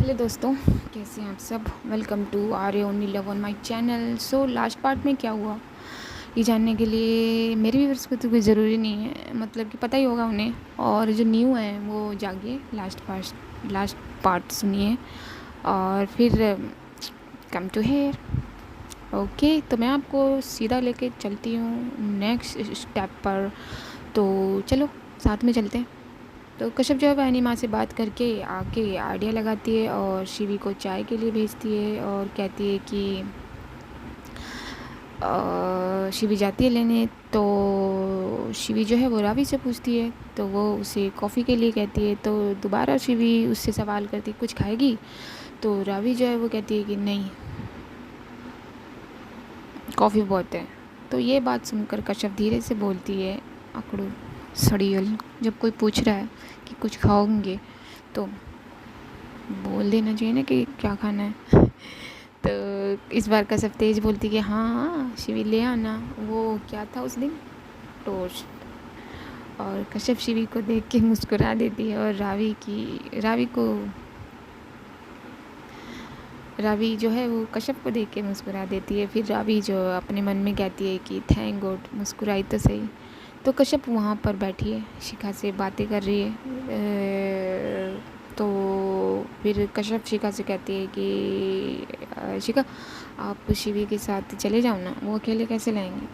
Hello दोस्तों, कैसे हैं आप सब। Welcome to our only love on my channel. So last part में क्या हुआ ये जानने के लिए मेरे व्यूअर्स को तो कोई ज़रूरी नहीं है, मतलब कि पता ही होगा उन्हें। और जो न्यू है वो जागिए, लास्ट पार्ट सुनिए और फिर कम टू हेयर। ओके, तो मैं आपको सीधा लेके चलती हूँ नेक्स्ट स्टेप पर। तो चलो साथ में चलते हैं। तो कश्यप जो है वह माँ से बात करके आके आइडिया लगाती है और शिवी को चाय के लिए भेजती है और कहती है कि शिवी जाती है लेने। तो शिवी जो है वो रावी से पूछती है, तो वो उसे कॉफ़ी के लिए कहती है। तो दोबारा शिवी उससे सवाल करती है कुछ खाएगी, तो रावी जो है वो कहती है कि नहीं, कॉफ़ी बहुत है। तो ये बात सुनकर कश्यप धीरे से बोलती है, अकड़ू सड़ियल, जब कोई पूछ रहा है कि कुछ खाओगे तो बोल देना चाहिए ना कि क्या खाना है। तो इस बार कश्यप तेज बोलती कि हाँ हाँ शिवी ले आना। वो क्या था उस दिन, टोस्ट। और कश्यप शिवी को देख के मुस्कुरा देती है और रावी जो है वो कश्यप को देख के मुस्कुरा देती है। फिर रावी जो अपने मन में कहती है कि थैंक गॉड, मुस्कुराई तो सही। तो कश्यप वहाँ पर बैठी है, शिखा से बातें कर रही है। तो फिर कश्यप शिखा से कहती है कि शिखा आप शिवी के साथ चले जाओ ना, वो अकेले कैसे लाएंगे।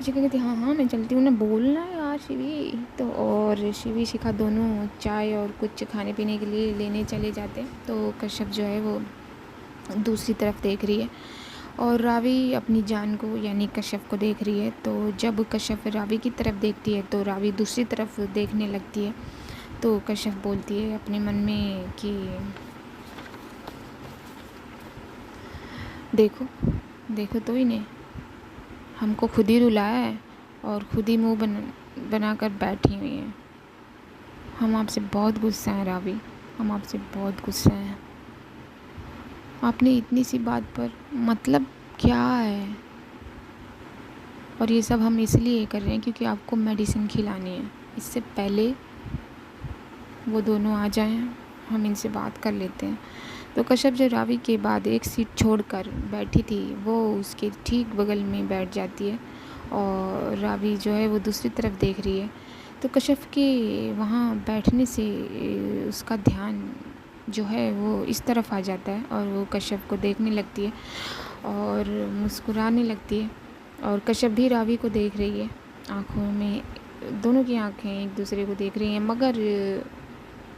शिखा कहती है हाँ हाँ मैं चलती हूँ ना, बोलना यार शिवी। तो और शिवी शिखा दोनों चाय और कुछ खाने पीने के लिए लेने चले जाते हैं। तो कश्यप जो है वो दूसरी तरफ देख रही है और रावी अपनी जान को यानी कश्यप को देख रही है। तो जब कश्यप रावी की तरफ देखती है तो रावी दूसरी तरफ देखने लगती है। तो कश्यप बोलती है अपने मन में कि देखो देखो तो इन्हें, हमको खुद ही रुलाया है और खुद ही मुंह बना कर बैठी हुई है। हम आपसे बहुत गुस्सा हैं रावी, हम आपसे बहुत गुस्सा हैं। आपने इतनी सी बात पर मतलब क्या है। और ये सब हम इसलिए कर रहे हैं क्योंकि आपको मेडिसिन खिलानी है। इससे पहले वो दोनों आ जाएं, हम इनसे बात कर लेते हैं। तो कश्यप जो रावी के बाद एक सीट छोड़कर बैठी थी वो उसके ठीक बगल में बैठ जाती है और रावी जो है वो दूसरी तरफ देख रही है। तो कश्यप के वहाँ बैठने से उसका ध्यान जो है वो इस तरफ आ जाता है और वो कश्यप को देखने लगती है और मुस्कुराने लगती है। और कश्यप भी रावी को देख रही है, आँखों में दोनों की आँखें एक दूसरे को देख रही हैं। मगर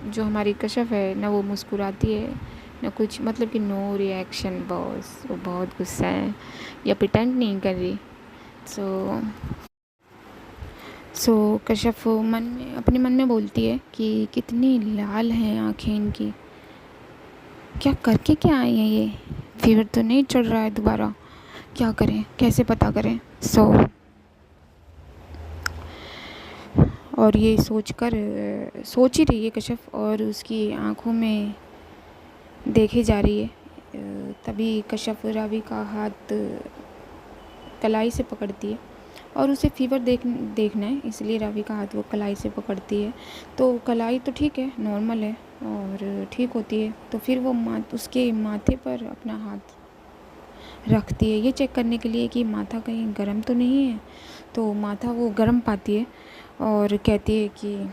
जो हमारी कश्यप है ना वो मुस्कुराती है ना कुछ, मतलब कि नो रिएक्शन बॉस, वो बहुत गुस्सा है या प्रिटेंड नहीं कर रही। सो कश्यप अपने मन में बोलती है कि कितनी लाल हैं आँखें इनकी, क्या करके क्या आई हैं ये, फीवर तो नहीं चढ़ रहा है दोबारा, क्या करें कैसे पता करें। और ये सोच ही रही है कश्यप और उसकी आंखों में देखे जा रही है। तभी कश्यप रावी का हाथ कलाई से पकड़ती है और उसे फीवर देखना है, इसलिए रावी का हाथ वो कलाई से पकड़ती है। तो कलाई तो ठीक है, नॉर्मल है और ठीक होती है। तो फिर वो उसके माथे पर अपना हाथ रखती है ये चेक करने के लिए कि माथा कहीं गर्म तो नहीं है। तो माथा वो गर्म पाती है और कहती है कि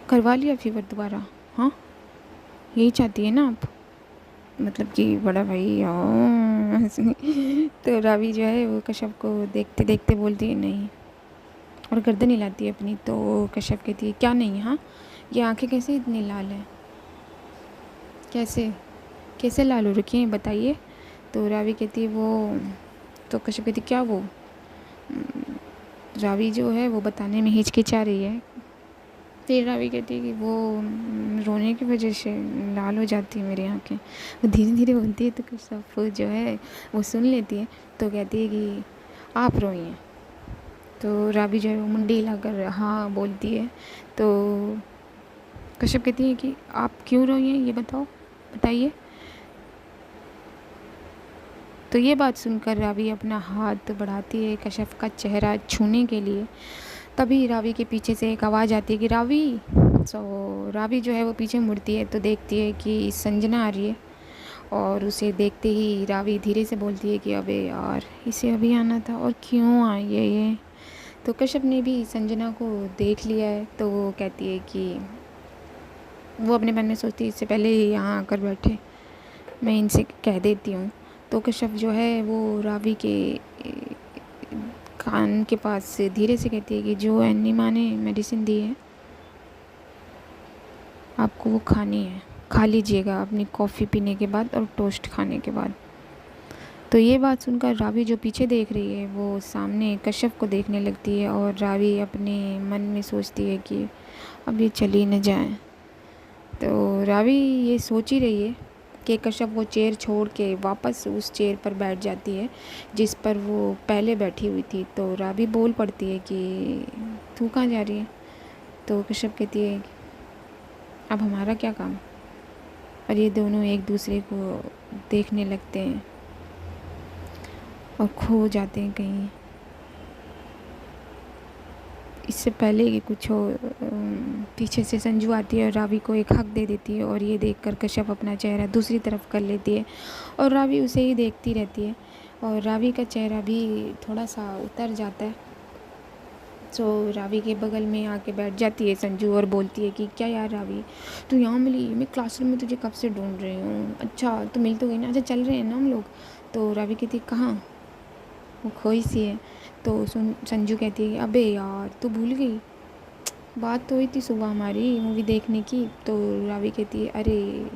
करवा लिया फीवर दोबारा, हाँ यही चाहती है ना आप, मतलब कि बड़ा भाई हाँ। तो रावी जो है वो कश्यप को देखते देखते बोलती है नहीं और गर्दन हिलाती है अपनी। तो कश्यप कहती है क्या नहीं, हाँ ये आंखें कैसे इतनी लाल हैं, कैसे कैसे लाल हो रखी हैं बताइए। तो रावी कहती है वो, तो कश्यप कहती क्या वो, रावी जो है वो बताने में हिचकिचा रही है। फिर रावी कहती है कि वो रोने की वजह से लाल हो जाती है मेरी आँखें। वो धीरे धीरे बोलती है तो कश्यप जो है वो सुन लेती है। तो कहती है कि आप रोई हैं। तो रावी जो है वो मुंडी हिलाकर हाँ बोलती है। तो कश्यप कहती है कि आप क्यों रोई हैं ये बताइए। तो ये बात सुनकर रावी अपना हाथ बढ़ाती है कश्यप का चेहरा छूने के लिए। तभी रावी के पीछे से एक आवाज़ आती है कि रावी सो रावी जो है वो पीछे मुड़ती है तो देखती है कि संजना आ रही है, और उसे देखते ही रावी धीरे से बोलती है कि अबे यार इसे अभी आना था और क्यों आई है ये। तो कश्यप ने भी संजना को देख लिया है, तो वो कहती है कि वो अपने मन में सोचती है इससे पहले ही यहाँ आकर बैठे, मैं इनसे कह देती हूँ। तो कश्यप जो है वो रावी के कान के पास से धीरे से कहती है कि जो एनी माँ ने मेडिसिन दी है आपको वो खानी है, खा लीजिएगा अपनी कॉफ़ी पीने के बाद और टोस्ट खाने के बाद। तो ये बात सुनकर रावी जो पीछे देख रही है वो सामने कश्यप को देखने लगती है, और रावी अपने मन में सोचती है कि अब ये चली न जाए। तो रावी ये सोच ही रही है कि कश्यप वो चेयर छोड़ के वापस उस चेयर पर बैठ जाती है जिस पर वो पहले बैठी हुई थी। तो रावी बोल पड़ती है कि तू कहाँ जा रही है। तो कश्यप कहती है अब हमारा क्या काम। और ये दोनों एक दूसरे को देखने लगते हैं और खो जाते हैं कहीं। इससे पहले कि कुछ हो पीछे से संजू आती है और रावी को एक हक दे देती है, और ये देखकर कश्यप अपना चेहरा दूसरी तरफ कर लेती है और रावी उसे ही देखती रहती है, और रावी का चेहरा भी थोड़ा सा उतर जाता है। तो रावी के बगल में आके बैठ जाती है संजू और बोलती है कि क्या यार रावी तू यहाँ मिली, मैं क्लासरूम में तुझे कब से ढूंढ रही हूँ। अच्छा तो मिल तो गई ना, अच्छा चल रहे हैं ना हम लोग। तो रावी कहती कहाँ, वो खोई सी है। तो संजू कहती है कि अबे यार तू भूल गई, बात तो हुई थी सुबह हमारी मूवी देखने की। तो रावी कहती है अरे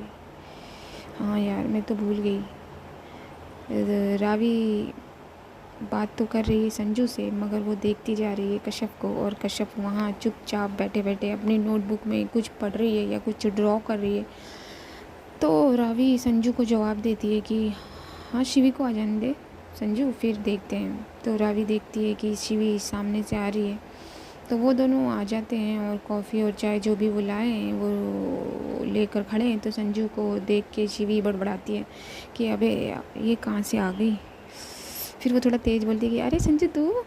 हाँ यार मैं तो भूल गई। रावी बात तो कर रही है संजू से, मगर वो देखती जा रही है कश्यप को, और कश्यप वहाँ चुपचाप बैठे बैठे अपनी नोटबुक में कुछ पढ़ रही है या कुछ ड्रॉ कर रही है। तो रावी संजू को जवाब देती है कि हाँ शिवी को आ जाने दे संजू, फिर देखते हैं। तो रावी देखती है कि शिवी सामने से आ रही है, तो वो दोनों आ जाते हैं और कॉफ़ी और चाय जो भी वो लाए हैं वो लेकर खड़े हैं। तो संजू को देख के शिवी बड़बड़ाती है कि अबे ये कहाँ से आ गई। फिर वो थोड़ा तेज़ बोलती है कि अरे संजू तू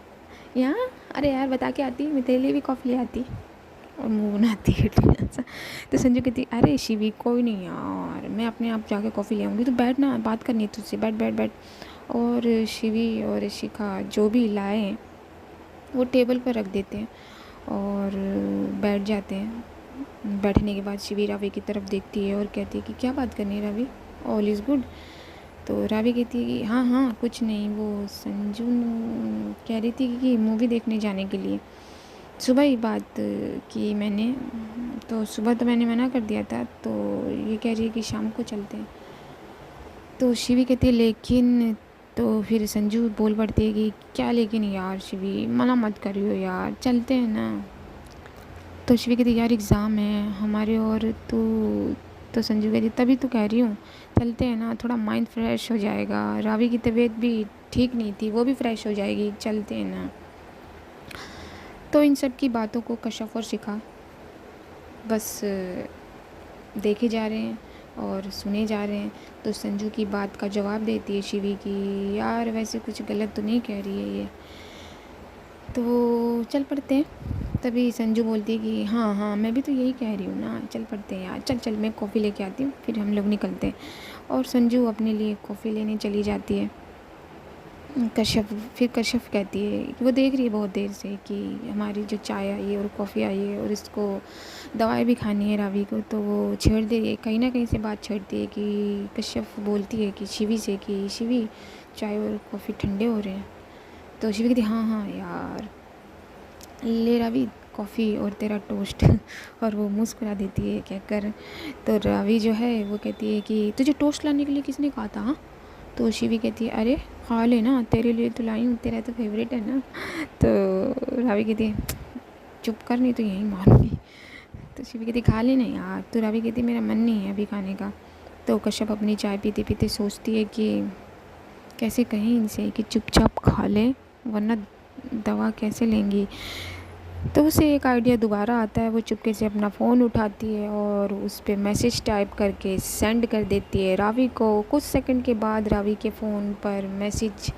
यहाँ, अरे यार बता के आती, मैं तेरे लिए भी कॉफ़ी ले आती, और मुँह बनाती है सा। तो संजू कहती अरे शिवी कोई नहीं यार, मैं अपने आप जाके कॉफ़ी ले आऊँगी, तो बैठ ना, बात करनी है तुझसे, बैठ बैठ बैठ। और शिवी और शिखा जो भी लाए हैं वो टेबल पर रख देते हैं और बैठ जाते हैं। बैठने के बाद शिवी रावी की तरफ देखती है और कहती है कि क्या बात करनी है रावी, ऑल इज़ गुड। तो रावी कहती है कि हाँ हाँ कुछ नहीं, वो संजू कह रही थी कि मूवी देखने जाने के लिए सुबह ही बात की मैंने, तो सुबह तो मैंने मना कर दिया था, तो ये कह रही है कि शाम को चलते हैं। तो शिवी कहती है लेकिन, तो फिर संजू बोल पड़ती है कि क्या लेकिन यार शिवी मना मत करियो यार, चलते हैं ना। तो शिवी कहती यार एग्ज़ाम है हमारे, और तो संजू कहती तभी तो कह रही हूँ चलते हैं ना, थोड़ा माइंड फ्रेश हो जाएगा, रावी की तबीयत भी ठीक नहीं थी वो भी फ्रेश हो जाएगी, चलते हैं ना। तो इन सब की बातों को कश्यप और शिखा बस देखे जा रहे हैं और सुने जा रहे हैं। तो संजू की बात का जवाब देती है शिवी की यार वैसे कुछ गलत तो नहीं कह रही है ये, तो चल पड़ते हैं। तभी संजू बोलती है कि हाँ हाँ मैं भी तो यही कह रही हूँ ना, चल पड़ते हैं यार, चल चल मैं कॉफ़ी लेके आती हूँ, फिर हम लोग निकलते हैं। और संजू अपने लिए कॉफ़ी लेने चली जाती है। कश्यप कहती है कि वो देख रही है बहुत देर से कि हमारी जो चाय आई है और कॉफ़ी आई है और इसको दवाई भी खानी है रावी को, तो वो छेड़ दे रही है, कहीं ना कहीं से बात छेड़ती है कि कश्यप बोलती है कि शिवी से कि शिवी चाय और कॉफ़ी ठंडे हो रहे हैं। तो शिवी कहती हाँ हाँ यार ले रावी कॉफ़ी और तेरा टोस्ट और वो मुस्कुरा देती है कहकर। तो रावी जो है वो कहती है कि तुझे टोस्ट लाने के लिए किसने कहा था। तो शिवी कहती है अरे खा ले ना, तेरे लिए तो लाई हूँ, तेरा तो फेवरेट है ना। तो रावी कहती है चुप कर नहीं तो यहीं मारूंगी। तो शिवी कहती खा ले ना यार। तो रावी कहती मेरा मन नहीं है अभी खाने का। तो कश्यप अपनी चाय पीते पीते सोचती है कि कैसे कहें इनसे कि चुपचाप खा ले, वरना दवा कैसे लेंगी। तो उसे एक आइडिया दोबारा आता है, वो चुपके से अपना फ़ोन उठाती है और उस पर मैसेज टाइप करके सेंड कर देती है रावी को। कुछ सेकंड के बाद रावी के फ़ोन पर मैसेज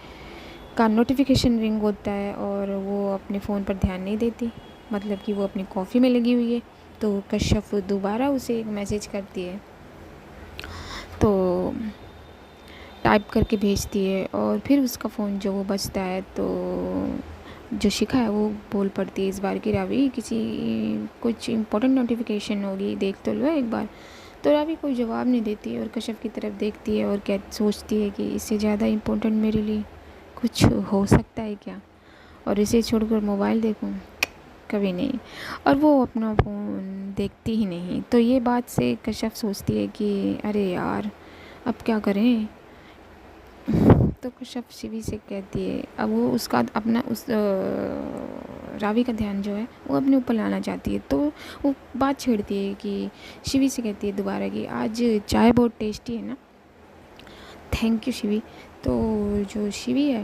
का नोटिफिकेशन रिंग होता है और वो अपने फ़ोन पर ध्यान नहीं देती, मतलब कि वो अपनी कॉफ़ी में लगी हुई है। तो कश्यप दोबारा उसे एक मैसेज करती है, तो टाइप करके भेजती है और फिर उसका फ़ोन जो वो बजता है, तो जो शिखा है वो बोल पड़ती है इस बार कि रावी किसी कुछ इम्पोर्टेंट नोटिफिकेशन होगी, देख तो लो एक बार। तो रावी कोई जवाब नहीं देती और कश्यप की तरफ देखती है और क्या सोचती है कि इससे ज़्यादा इम्पोर्टेंट मेरे लिए कुछ हो सकता है क्या, और इसे छोड़कर मोबाइल देखूं, कभी नहीं। और वो अपना फ़ोन देखती ही नहीं। तो ये बात से कश्यप सोचती है कि अरे यार अब क्या करें। तो कश्यप शिवी से कहती है, अब वो उसका अपना उस रावी का ध्यान जो है वो अपने ऊपर लाना चाहती है, तो वो बात छेड़ती है कि शिवी से कहती है दोबारा कि आज चाय बहुत टेस्टी है ना। Thank you Shivi. तो जो शिवी है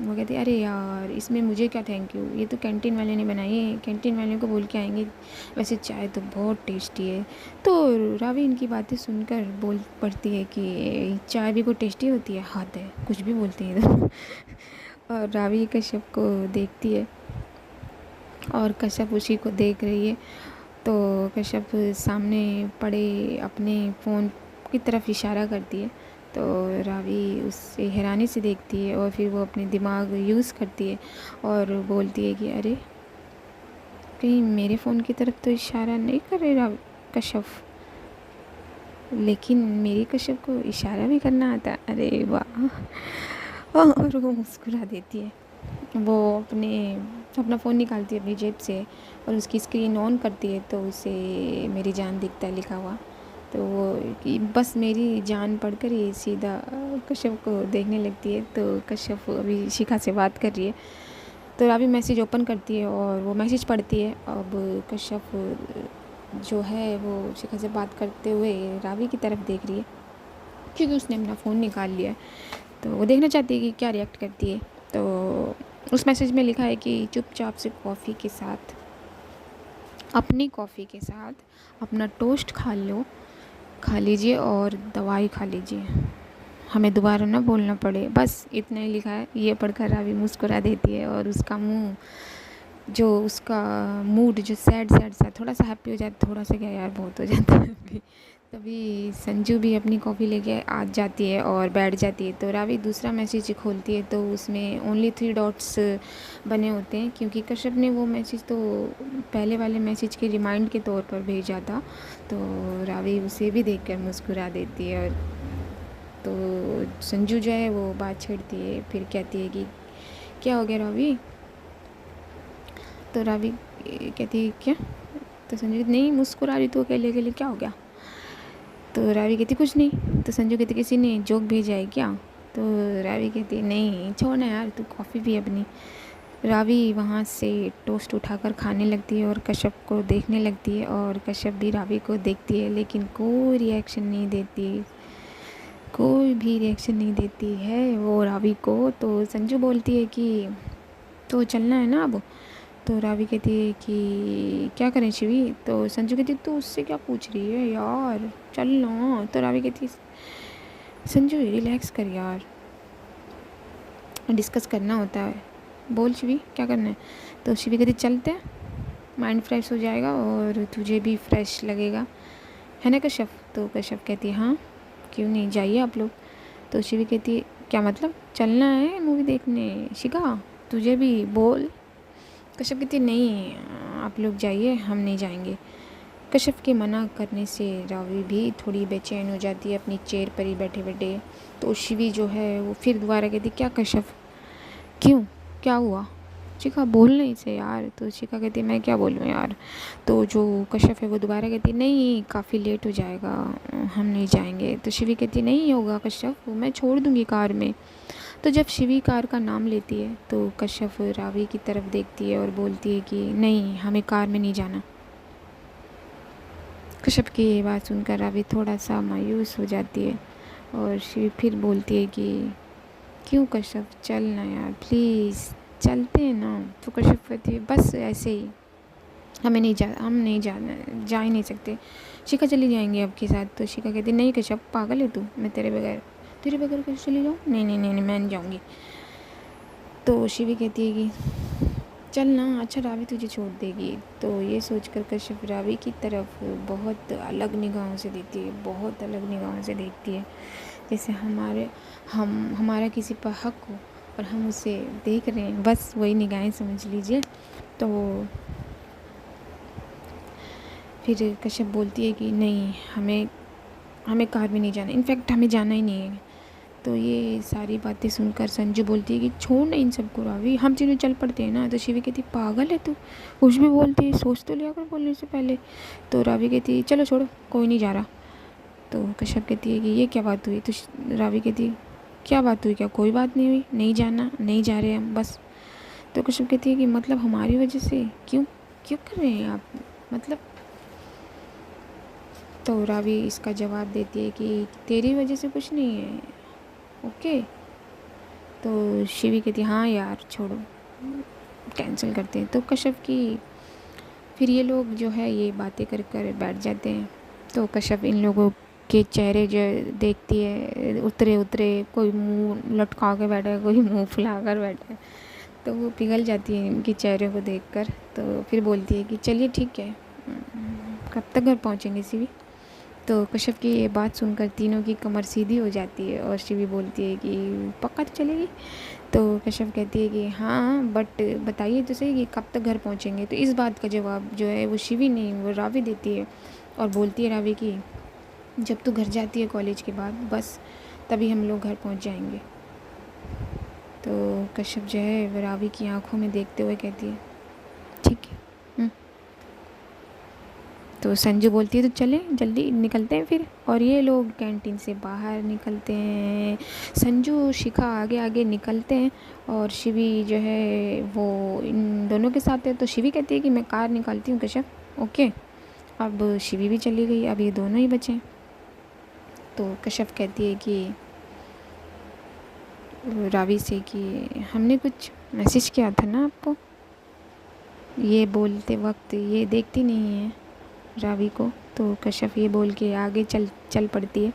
वो कहती है अरे यार इसमें मुझे क्या थैंक यू, ये तो कैंटीन वाले ने बनाई है, कैंटीन वाले को बोल के आएंगे, वैसे चाय तो बहुत टेस्टी है। तो रावी इनकी बातें सुनकर बोल पड़ती है कि चाय भी कोई टेस्टी होती है, हद है, कुछ भी बोलती है इधर। और रावी कश्यप को देखती है और कश्यप उसी को देख रही है। तो कश्यप सामने पड़े अपने फ़ोन की तरफ इशारा करती है। तो रावी उससे हैरानी से देखती है और फिर वो अपने दिमाग यूज़ करती है और बोलती है कि अरे कहीं मेरे फ़ोन की तरफ तो इशारा नहीं कर रहे रावी कश्यप, लेकिन मेरी कश्यप को इशारा भी करना आता है, अरे वाह। और वो मुस्कुरा देती है। वो अपना फ़ोन निकालती है अपनी जेब से और उसकी स्क्रीन ऑन करती है, तो उसे मेरी जान दिखता है लिखा हुआ। तो वो कि बस मेरी जान पढ़कर ही सीधा कश्यप को देखने लगती है। तो कश्यप अभी शिखा से बात कर रही है, तो रावी मैसेज ओपन करती है और वो मैसेज पढ़ती है। अब कश्यप जो है वो शिखा से बात करते हुए रावी की तरफ देख रही है, क्योंकि उसने अपना फ़ोन निकाल लिया है, तो वो देखना चाहती है कि क्या रिएक्ट करती है। तो उस मैसेज में लिखा है कि चुपचाप से अपनी कॉफ़ी के साथ अपना टोस्ट खा लीजिए और दवाई खा लीजिए, हमें दोबारा ना बोलना पड़े, बस इतना ही लिखा है। ये पढ़कर रावी मुस्कुरा देती है और उसका मुंह जो उसका मूड जो सैड सा थोड़ा सा हैप्पी हो जाता, थोड़ा सा क्या यार बहुत हो जाता है अभी। तभी संजू भी अपनी कॉफ़ी लेके आ जाती है और बैठ जाती है। तो रावी दूसरा मैसेज खोलती है, तो उसमें ओनली 3 डॉट्स बने होते हैं, क्योंकि कश्यप ने वो मैसेज तो पहले वाले मैसेज के रिमाइंड के तौर पर भेजा था। तो रावी उसे भी देखकर मुस्कुरा देती है। और तो संजू जो है वो बात छेड़ती है, फिर कहती है कि क्या हो गया रावी। तो रावी कहती है क्या, तो संजू नहीं मुस्कुरा रही तो अकेले अकेले क्या हो गया। तो रावी कहती कुछ नहीं। तो संजू कहती किसी ने जोक भेजा है क्या। तो रावी कहती नहीं छोड़ना यार, तू कॉफ़ी पी अपनी। रावी वहाँ से टोस्ट उठाकर खाने लगती है और कश्यप को देखने लगती है, और कश्यप भी रावी को देखती है लेकिन कोई रिएक्शन नहीं देती, कोई भी रिएक्शन नहीं देती है वो रावी को। तो संजू बोलती है कि तो चलना है ना अब। तो रावी कहती है कि क्या करें शिवी। तो संजू कहती है तो उससे क्या पूछ रही है यार, चल ना। तो रावी कहती है संजू रिलैक्स कर यार, डिस्कस करना होता है, बोल शिवी क्या करना है। तो शिवी कहती चलते हैं, माइंड फ्रेश हो जाएगा और तुझे भी फ्रेश लगेगा, है ना कश्यप। तो कश्यप कहती है हाँ क्यों नहीं, जाइए आप लोग। तो शिवी कहती है क्या मतलब, चलना है मूवी देखने शिखा, तुझे भी बोल। कश्यप कहती नहीं आप लोग जाइए, हम नहीं जाएंगे। कश्यप के मना करने से रावी भी थोड़ी बेचैन हो जाती है अपनी चेयर पर ही बैठे बैठे। तो शिवी जो है वो फिर दोबारा कहती क्या कश्यप क्यों, क्या हुआ, शिखा बोल नहीं से यार। तो शिखा कहती मैं क्या बोलूँ यार। तो जो कश्यप है वो दोबारा कहती नहीं काफ़ी लेट हो जाएगा, हम नहीं जाएंगे। तो शिवी कहती नहीं होगा कश्यप, मैं छोड़ दूँगी कार में। तो जब शिवी कार का नाम लेती है तो कश्यप रावी की तरफ देखती है और बोलती है कि नहीं हमें कार में नहीं जाना। कश्यप की ये बात सुनकर रावी थोड़ा सा मायूस हो जाती है और शिवी फिर बोलती है कि क्यों कश्यप, चल ना यार प्लीज़, चलते हैं ना। तो कश्यप कहती है बस ऐसे ही, हम नहीं जाना, जा ही नहीं सकते, शिखा चली जाएंगे आपके साथ। तो शिखा कहती नहीं कश्यप पागल है तू, मैं तेरे बगैर कैसे चली जाऊँ, नहीं नहीं नहीं नहीं मैं नहीं जाऊँगी। तो शिवी कहती है कि चल ना, अच्छा रावी तुझे छोड़ देगी। तो ये सोचकर कश्यप रावी की तरफ बहुत अलग निगाहों से देखती है, बहुत अलग निगाहों से देखती है, जैसे हमारा किसी पर हक हो और हम उसे देख रहे हैं, बस वही निगाहें समझ लीजिए। तो फिर कश्यप बोलती है कि नहीं, हमें कार में नहीं जाना, इनफैक्ट हमें जाना ही नहीं है। तो ये सारी बातें सुनकर संजू बोलती है कि छोड़ ना इन सबको रावी, हम तीनों चल पड़ते हैं ना। तो शिवी कहती है पागल है तू, कुछ भी बोलती है, सोच तो लिया कर बोलने से पहले। तो रावी कहती है चलो छोड़ो, कोई नहीं जा रहा। तो कश्यप कहती है कि ये क्या बात हुई। तो रावी कहती है क्या बात हुई, क्या कोई बात नहीं हुई, नहीं जाना, नहीं जा रहे हम बस। तो कश्यप कहती है कि मतलब हमारी वजह से क्यों क्यों कर रहे हैं आप, मतलब। तो रावी इसका जवाब देती है कि तेरी वजह से कुछ नहीं है, ओके। तो शिवी कहती है हाँ यार छोड़ो, कैंसिल करते हैं। तो कश्यप की फिर ये लोग जो है ये बातें कर कर बैठ जाते हैं। तो कश्यप इन लोगों के चेहरे जो देखती है, उतरे उतरे, कोई मुंह लटका के बैठा है, कोई मुंह फुला कर बैठा है, तो वो पिघल जाती है इनके चेहरे को देखकर। तो फिर बोलती है कि चलिए ठीक है, कब तक घर पहुँचेंगे शिवी। तो कश्यप की ये बात सुनकर तीनों की कमर सीधी हो जाती है और शिवी बोलती है कि पक्का तो चलेगी। तो कश्यप कहती है कि हाँ बट बताइए तो सही कि कब तक घर पहुँचेंगे। तो इस बात का जवाब जो है वो शिवी नहीं, वो रावी देती है और बोलती है रावी कि जब तू घर जाती है कॉलेज के बाद, बस तभी हम लोग घर पहुँच जाएंगे। तो कश्यप जो है वो रावी की आंखों में देखते हुए कहती है ठीक है। तो संजू बोलती है तो चले जल्दी निकलते हैं फिर। और ये लोग कैंटीन से बाहर निकलते हैं, संजू शिखा आगे आगे निकलते हैं और शिवी जो है वो इन दोनों के साथ है। तो शिवी कहती है कि मैं कार निकालती हूँ कश्यप, ओके। अब शिवी भी चली गई, अब ये दोनों ही बचे हैं। तो कश्यप कहती है कि रावी से कि हमने कुछ मैसेज किया था ना आपको। ये बोलते वक्त ये देखती नहीं है रावी को। तो कश्यप ये बोल के आगे चल पड़ती है,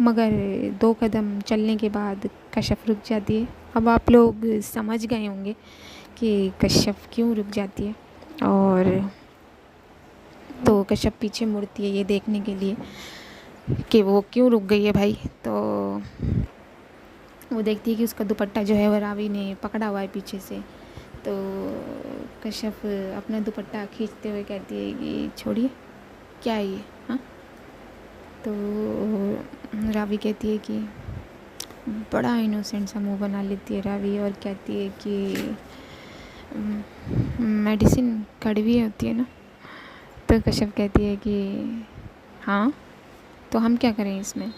मगर 2 कदम चलने के बाद कश्यप रुक जाती है। अब आप लोग समझ गए होंगे कि कश्यप क्यों रुक जाती है। और तो कश्यप पीछे मुड़ती है ये देखने के लिए कि वो क्यों रुक गई है भाई। तो वो देखती है कि उसका दुपट्टा जो है वो रावी ने पकड़ा हुआ है पीछे से। तो कश्यप अपना दुपट्टा खींचते हुए कहती है कि छोड़िए, क्या है ये, हाँ। तो रावी कहती है कि बड़ा इनोसेंट सा मुंह बना लेती है रावी और कहती है कि मेडिसिन कड़वी होती है ना। तो कश्यप कहती है कि हाँ, तो हम क्या करें इसमें।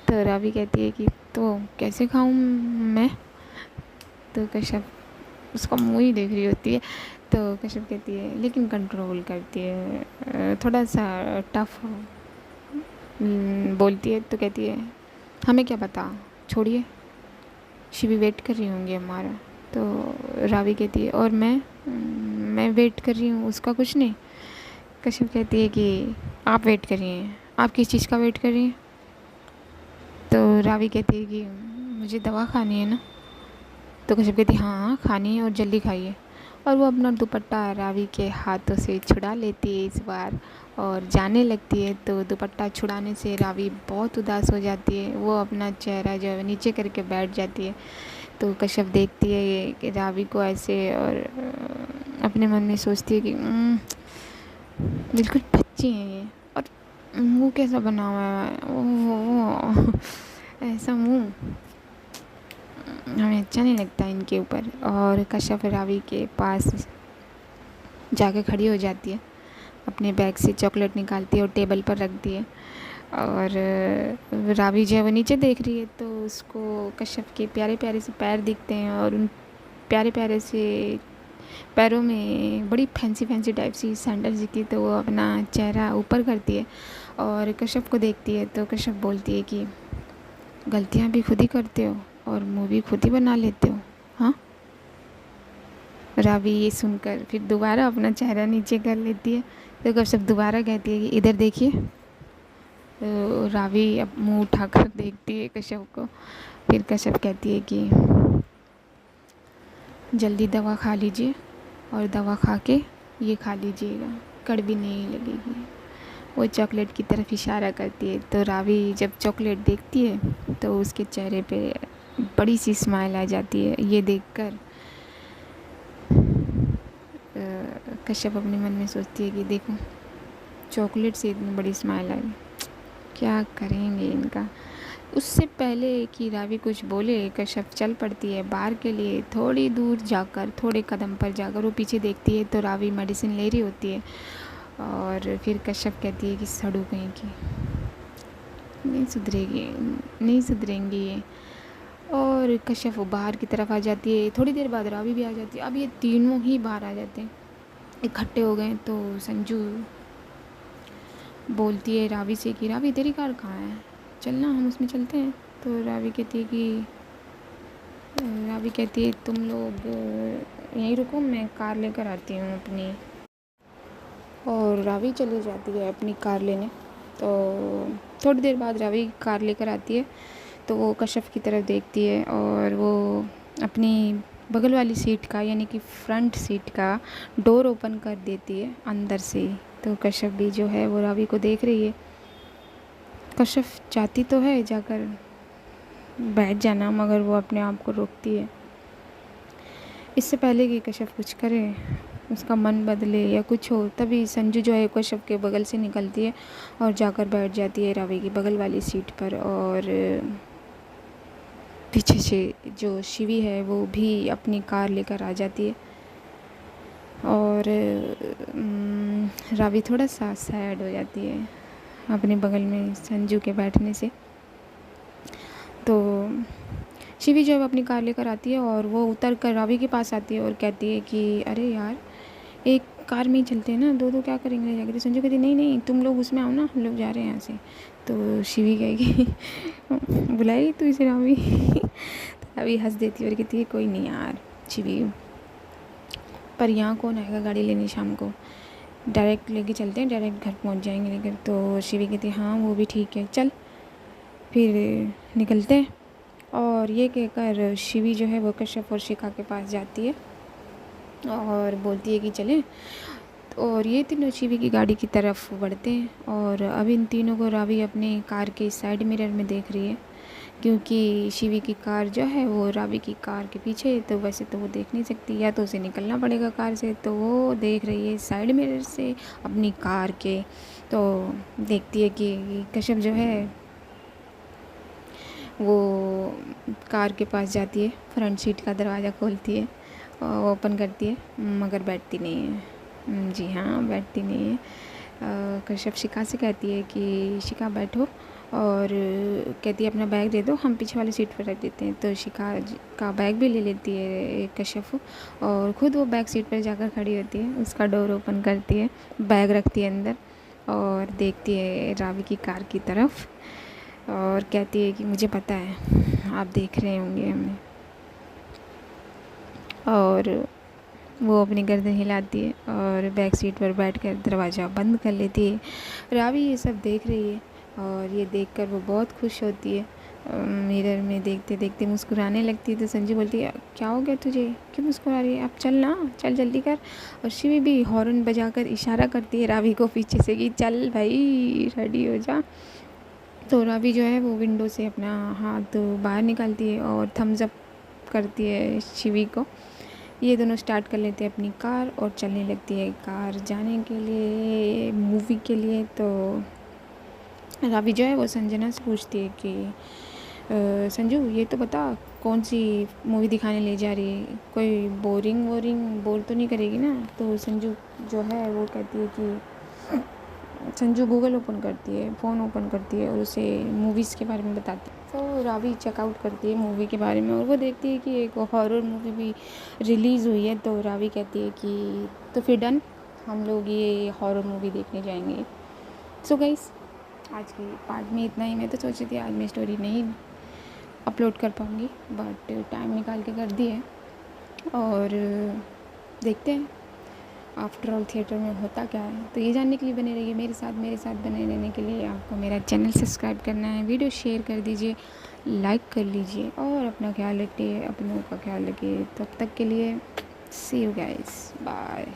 तो रावी कहती है कि तो कैसे खाऊं मैं। तो कश्यप उसका मुंह ही देख रही होती है। तो कश्यप कहती है लेकिन कंट्रोल करती है, थोड़ा सा टफ बोलती है। तो कहती है हमें क्या पता, छोड़िए, शिवी वेट कर रही होंगी हमारा। तो रावी कहती है और मैं वेट कर रही हूँ, उसका कुछ नहीं। कश्यप कहती है कि आप वेट कर रही हैं, आप किस चीज़ का वेट कर रही हैं। तो रावी कहती है कि मुझे दवा खानी है ना। तो कश्यप कहती है हाँ खानी है और जल्दी खाइए। और वो अपना दुपट्टा रावी के हाथों से छुड़ा लेती है इस बार और जाने लगती है। तो दुपट्टा छुड़ाने से रावी बहुत उदास हो जाती है, वो अपना चेहरा जो है नीचे करके बैठ जाती है। तो कश्यप देखती है कि रावी को ऐसे और अपने मन में सोचती है कि बिल्कुल बच्ची हैं ये, और मुँह कैसा बना हुआ है, ऐसा मुँह हमें अच्छा नहीं लगता इनके ऊपर। और कश्यप रावी के पास जाके खड़ी हो जाती है, अपने बैग से चॉकलेट निकालती है और टेबल पर रख दी है। और रावी जो है वो नीचे देख रही है। तो उसको कश्यप के प्यारे प्यारे से पैर दिखते हैं और उन प्यारे प्यारे से पैरों में बड़ी फैंसी फैंसी टाइप सी सैंडल दिखती। तो वो अपना चेहरा ऊपर करती है और कश्यप को देखती है। तो कश्यप बोलती है कि गलतियाँ भी खुद ही करते हो और मुँह भी खुद ही बना लेते हो, हाँ। रावी ये सुनकर फिर दोबारा अपना चेहरा नीचे कर लेती है। तो कश्यप दोबारा कहती है कि इधर देखिए। तो रावी अब मुँह उठाकर देखती है कश्यप को। फिर कश्यप कहती है कि जल्दी दवा खा लीजिए और दवा खा के ये खा लीजिएगा, कड़वी नहीं लगेगी। वो चॉकलेट की तरफ इशारा करती है। तो रावी जब चॉकलेट देखती है तो उसके चेहरे पे बड़ी सी स्माइल आ जाती है। ये देखकर कश्यप अपने मन में सोचती है कि देखो चॉकलेट से इतनी बड़ी स्माइल आई, क्या करेंगे इनका। उससे पहले कि रावी कुछ बोले कश्यप चल पड़ती है बाहर के लिए। थोड़ी दूर जाकर, थोड़े कदम पर जाकर वो पीछे देखती है तो रावी मेडिसिन ले रही होती है। और फिर कश्यप कहती है कि सड़ू कहीं की, नहीं सुधरेगी, नहीं सुधरेंगी ये। और कश्यप वो बाहर की तरफ आ जाती है। थोड़ी देर बाद रावी भी आ जाती है। अब ये तीनों ही बाहर आ जाते हैं, इकट्ठे हो गए। तो संजू बोलती है रावी से कि रावी तेरी कार कहाँ है, चलना हम उसमें चलते हैं। तो रावी कहती है तुम लोग यहीं रुको, मैं कार लेकर आती हूँ अपनी। और रावी चली जाती है अपनी कार लेने। तो थोड़ी देर बाद रावी कार लेकर आती है तो वो कश्यप की तरफ देखती है और वो अपनी बगल वाली सीट का यानी कि फ्रंट सीट का डोर ओपन कर देती है अंदर से ही। तो कश्यप भी जो है वो रावी को देख रही है। कश्यप चाहती तो है जाकर बैठ जाना, मगर वो अपने आप को रोकती है। इससे पहले कि कश्यप कुछ करे, उसका मन बदले या कुछ हो, तभी संजू जो है कश्यप के बगल से निकलती है और जाकर बैठ जाती है रावी की बगल वाली सीट पर। और पीछे से जो शिवी है वो भी अपनी कार लेकर आ जाती है। और रावी थोड़ा सा सैड हो जाती है अपने बगल में संजू के बैठने से। तो शिवी जो है अपनी कार लेकर आती है और वो उतर कर रावी के पास आती है और कहती है कि अरे यार एक कार में ही चलते हैं ना, दो दो क्या करेंगे जाकर। तो संजू कहती नहीं नहीं तुम लोग उसमें आओ ना, हम लोग जा रहे हैं यहाँ से। तो शिवी कहेगी बुलाई तू इसे रावी तो रावी हंस देती है और कहती है कोई नहीं यार शिवी, पर यहाँ कौन आएगा गाड़ी लेने शाम को, डायरेक्ट लेके चलते हैं, डायरेक्ट घर पहुँच जाएंगे लेकर। तो शिवी कहती है हाँ वो भी ठीक है, चल फिर निकलते हैं। और ये कहकर शिवी जो है वो कश्यप और शिखा के पास जाती है और बोलती है कि चलें। और ये तीनों शिवी की गाड़ी की तरफ बढ़ते हैं। और अब इन तीनों को रावी अपने कार के साइड मिरर में देख रही है, क्योंकि शिवी की कार जो है वो रावी की कार के पीछे है। तो वैसे तो वो देख नहीं सकती, या तो उसे निकलना पड़ेगा कार से। तो वो देख रही है साइड मिरर से अपनी कार के। तो देखती है कि कश्यप जो है वो कार के पास जाती है, फ्रंट सीट का दरवाज़ा खोलती है, ओपन करती है, मगर बैठती नहीं है। जी हाँ, बैठती नहीं है। कश्यप शिखा से कहती है कि शिखा बैठो, और कहती है अपना बैग दे दो, हम पीछे वाली सीट पर रख देते हैं। तो शिखा का बैग भी ले लेती है कश्यप, और ख़ुद वो बैक सीट पर जाकर खड़ी होती है, उसका डोर ओपन करती है, बैग रखती है अंदर और देखती है रावी की कार की तरफ और कहती है कि मुझे पता है आप देख रहे होंगे हमें। और वो अपनी गर्दन हिलाती है और बैक सीट पर बैठकर दरवाज़ा बंद कर लेती है। रावी ये सब देख रही है और ये देखकर वो बहुत खुश होती है। मिरर में देखते देखते मुस्कुराने लगती है। तो संजू बोलती है क्या हो गया तुझे, क्यों मुस्कुरा रही है, अब चल ना, चल जल्दी कर। और शिवी भी हॉर्न बजाकर इशारा करती है रावी को पीछे से कि चल भाई रेडी हो जा। तो रावी जो है वो विंडो से अपना हाथ बाहर निकालती है और थम्स अप करती है शिवी को। ये दोनों स्टार्ट कर लेते हैं अपनी कार और चलने लगती है कार जाने के लिए, मूवी के लिए। तो रावी जो है वो संजना से पूछती है कि संजू ये तो बता कौन सी मूवी दिखाने ले जा रही है, कोई बोर तो नहीं करेगी ना। तो संजू जो है वो कहती है कि संजू गूगल ओपन करती है, फ़ोन ओपन करती है और उसे मूवीज़ के बारे में बताती है। तो रावी चेकआउट करती है मूवी के बारे में और वो देखती है कि एक हॉरर मूवी भी रिलीज़ हुई है। तो रावी कहती है कि तो फिर डन, हम लोग ये हॉरर मूवी देखने जाएंगे। सो गाइस, आज की पार्ट में इतना ही। मैं तो सोची थी आज मैं स्टोरी नहीं अपलोड कर पाऊँगी, बट टाइम निकाल के कर दी है। और देखते हैं आफ्टर ऑल थिएटर में होता क्या है। तो ये जानने के लिए बने रहिए मेरे साथ बने रहने के लिए आपको मेरा चैनल सब्सक्राइब करना है, वीडियो शेयर कर दीजिए, लाइक कर लीजिए और अपना ख्याल रखिए, अपनों का ख्याल रखिए। तब तक के लिए सी यू गाइस, बाय।